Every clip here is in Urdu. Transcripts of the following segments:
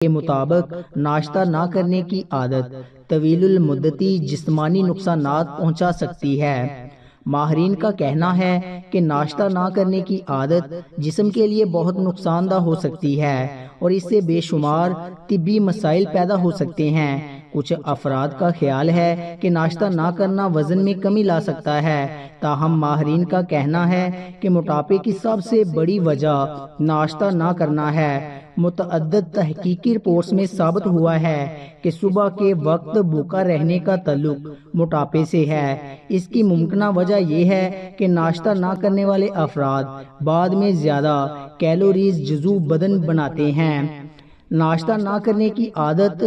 کے مطابق ناشتہ نہ کرنے کی عادت طویل المدتی جسمانی نقصانات پہنچا سکتی ہے۔ ماہرین کا کہنا ہے کہ ناشتہ نہ کرنے کی عادت جسم کے لیے بہت نقصان دہ ہو سکتی ہے اور اس سے بے شمار طبی مسائل پیدا ہو سکتے ہیں۔ کچھ افراد کا خیال ہے کہ ناشتہ نہ کرنا وزن میں کمی لا سکتا ہے، تاہم ماہرین کا کہنا ہے کہ موٹاپے کی سب سے بڑی وجہ ناشتہ نہ کرنا ہے۔ متعدد تحقیقی رپورٹس میں ثابت ہوا ہے کہ صبح کے وقت بھوکا رہنے کا تعلق موٹاپے سے ہے۔ اس کی ممکنہ وجہ یہ ہے کہ ناشتہ نہ کرنے والے افراد بعد میں زیادہ کیلوریز جزو بدن بناتے ہیں۔ ناشتہ نہ کرنے کی عادت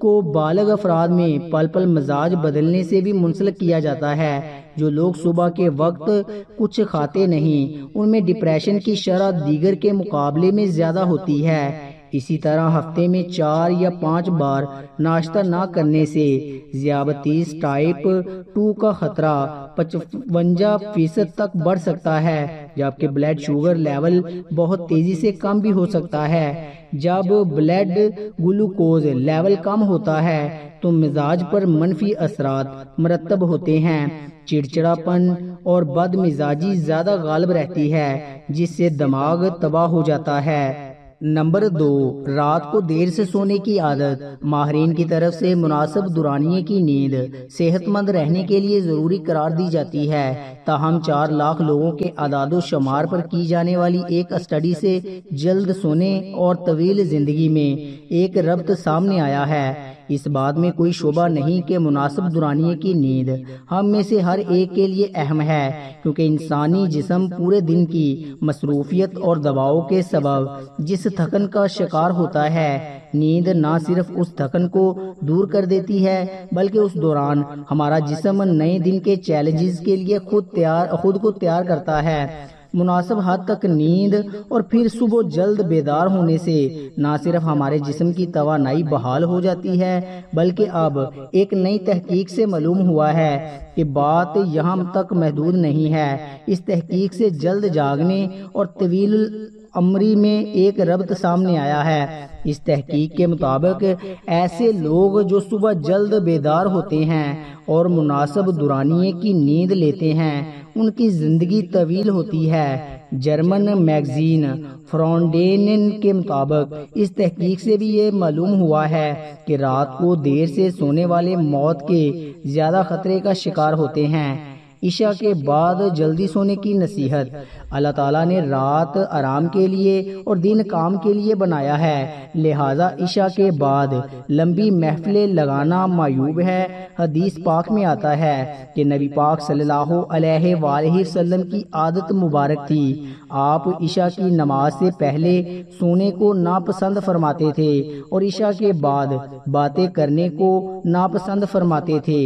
کو بالغ افراد میں پل پل مزاج بدلنے سے بھی منسلک کیا جاتا ہے۔ جو لوگ صبح کے وقت کچھ کھاتے نہیں، ان میں ڈپریشن کی شرح دیگر کے مقابلے میں زیادہ ہوتی ہے۔ اسی طرح ہفتے میں 4 یا 5 بار ناشتہ نہ کرنے سے ذیابیطس ٹائپ 2 کا خطرہ 55% تک بڑھ سکتا ہے، جبکہ بلڈ شوگر لیول بہت تیزی سے کم بھی ہو سکتا ہے۔ جب بلڈ گلوکوز لیول کم ہوتا ہے تو مزاج پر منفی اثرات مرتب ہوتے ہیں۔ چڑچڑاپن اور بد مزاجی زیادہ غالب رہتی ہے، جس سے دماغ تباہ ہو جاتا ہے۔ نمبر 2، رات کو دیر سے سونے کی عادت۔ ماہرین کی طرف سے مناسب دورانیے کی نیند صحت مند رہنے کے لیے ضروری قرار دی جاتی ہے، تاہم 4 لاکھ لوگوں کے اعداد و شمار پر کی جانے والی ایک اسٹڈی سے جلد سونے اور طویل زندگی میں ایک ربط سامنے آیا ہے۔ اس بات میں کوئی شبہ نہیں کہ مناسب دورانیے کی نیند ہم میں سے ہر ایک کے لیے اہم ہے، کیونکہ انسانی جسم پورے دن کی مصروفیت اور دباؤ کے سبب جس تھکن کا شکار ہوتا ہے، نیند نہ صرف اس تھکن کو دور کر دیتی ہے بلکہ اس دوران ہمارا جسم نئے دن کے چیلنجز کے لیے خود کو تیار کرتا ہے۔ مناسب حد تک نیند اور پھر صبح جلد بیدار ہونے سے نہ صرف ہمارے جسم کی توانائی بحال ہو جاتی ہے، بلکہ اب ایک نئی تحقیق سے معلوم ہوا ہے کہ بات یہاں تک محدود نہیں ہے۔ اس تحقیق سے جلد جاگنے اور طویل العمری میں ایک ربط سامنے آیا ہے۔ اس تحقیق کے مطابق ایسے لوگ جو صبح جلد بیدار ہوتے ہیں اور مناسب دورانیے کی نیند لیتے ہیں، ان کی زندگی طویل ہوتی ہے۔ جرمن میگزین فرانڈینن کے مطابق اس تحقیق سے بھی یہ معلوم ہوا ہے کہ رات کو دیر سے سونے والے موت کے زیادہ خطرے کا شکار ہوتے ہیں۔ عشاء کے بعد جلدی سونے کی نصیحت۔ اللہ تعالیٰ نے رات آرام کے لیے اور دن کام کے لیے بنایا ہے، لہٰذا عشاء کے بعد لمبی محفلیں لگانا معیوب ہے۔ حدیث پاک میں آتا ہے کہ نبی پاک صلی اللہ علیہ وآلہ وسلم کی عادت مبارک تھی، آپ عشاء کی نماز سے پہلے سونے کو ناپسند فرماتے تھے اور عشاء کے بعد باتیں کرنے کو ناپسند فرماتے تھے۔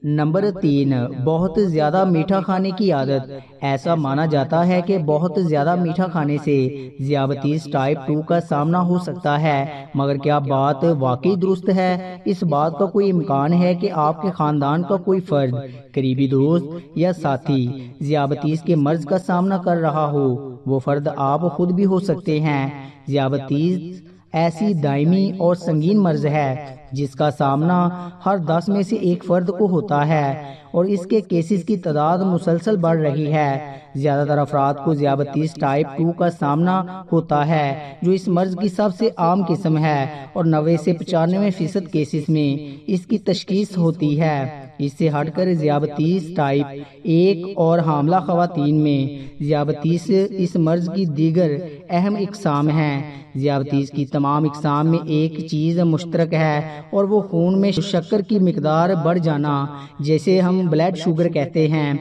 نمبر 3، بہت زیادہ میٹھا کھانے کی عادت۔ ایسا مانا جاتا ہے کہ بہت زیادہ میٹھا کھانے سے ذیابیطس ٹائپ 2 کا سامنا ہو سکتا ہے، مگر کیا بات واقعی درست ہے؟ اس بات کا کوئی امکان ہے کہ آپ کے خاندان کا کوئی فرد، قریبی دوست یا ساتھی ذیابیطس کے مرض کا سامنا کر رہا ہو؟ وہ فرد آپ خود بھی ہو سکتے ہیں۔ ذیابیطس ایسی دائمی اور سنگین مرض ہے جس کا سامنا ہر 10 میں سے ایک فرد کو ہوتا ہے اور اس کے کیسز کی تعداد مسلسل بڑھ رہی ہے۔ زیادہ تر افراد کو ذیابیطس ٹائپ 2 کا سامنا ہوتا ہے، جو اس مرض کی سب سے عام قسم ہے، اور 90 سے 95% کیسز میں اس کی تشخیص ہوتی ہے۔ اس سے ہٹ کر ذیابیطس ٹائپ 1 اور حاملہ خواتین میں ذیابیطس اس مرض کی دیگر اہم اقسام ہیں۔ ذیابیطس کی تمام اقسام میں ایک چیز مشترک ہے اور وہ خون میں شکر کی مقدار بڑھ جانا، جیسے ہم بلڈ شوگر کہتے ہیں۔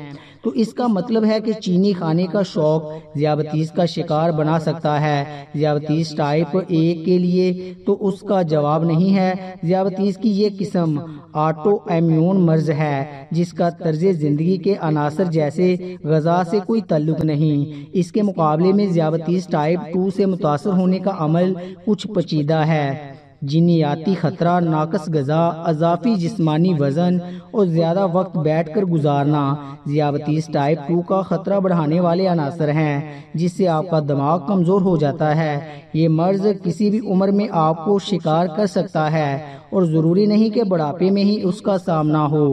تو اس کا مطلب ہے کہ چینی کھانے کا شوق ذیابیطس کا شکار بنا سکتا ہے۔ ذیابیطس ٹائپ 1 کے لیے تو اس کا جواب نہیں ہے۔ ذیابیطس کی یہ قسم آٹو امیون مرض ہے جس کا طرز زندگی کے عناصر جیسے غذا سے کوئی تعلق نہیں۔ اس کے مقابلے میں ذیابیطس ٹائپ 2 سے متاثر ہونے کا عمل کچھ پیچیدہ ہے۔ جینیاتی خطرہ، ناقص غذا، اضافی جسمانی وزن اور زیادہ وقت بیٹھ کر گزارنا ذیابیطس ٹائپ 2 کا خطرہ بڑھانے والے عناصر ہیں، جس سے آپ کا دماغ کمزور ہو جاتا ہے۔ یہ مرض کسی بھی عمر میں آپ کو شکار کر سکتا ہے اور ضروری نہیں کہ بڑھاپے میں ہی اس کا سامنا ہو۔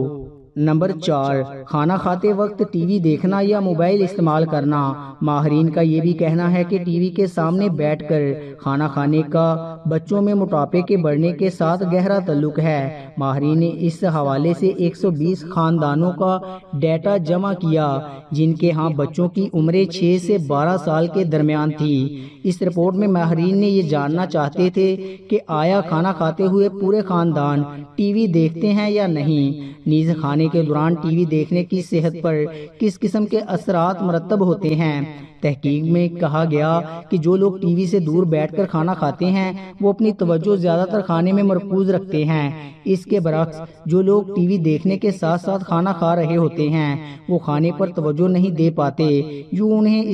نمبر 4، کھانا کھاتے وقت ٹی وی دیکھنا یا موبائل استعمال کرنا۔ ماہرین کا یہ بھی کہنا ہے کہ ٹی وی کے سامنے بیٹھ کر کھانا کھانے کا بچوں میں موٹاپے کے بڑھنے کے ساتھ گہرا تعلق ہے۔ ماہرین نے اس حوالے سے 120 خاندانوں کا ڈیٹا جمع کیا جن کے ہاں بچوں کی عمریں 6 سے 12 سال کے درمیان تھی۔ اس رپورٹ میں ماہرین نے یہ جاننا چاہتے تھے کہ آیا کھانا کھاتے ہوئے پورے خاندان ٹی وی دیکھتے ہیں یا نہیں، نیز کھانے کے دوران ٹی وی دیکھنے کی صحت پر کس قسم کے اثرات مرتب ہوتے ہیں۔ تحقیق میں کہا گیا کہ جو لوگ ٹی وی سے دور بیٹھ کر کھانا کھاتے ہیں وہ اپنی توجہ زیادہ تر کھانے میں مرکوز رکھتے ہیں۔ اس کے برعکس جو لوگ ٹی وی دیکھنے کے ساتھ ساتھ کھانا کھا رہے ہوتے ہیں وہ کھانے پر توجہ نہیں دے پاتے، یوں انہیں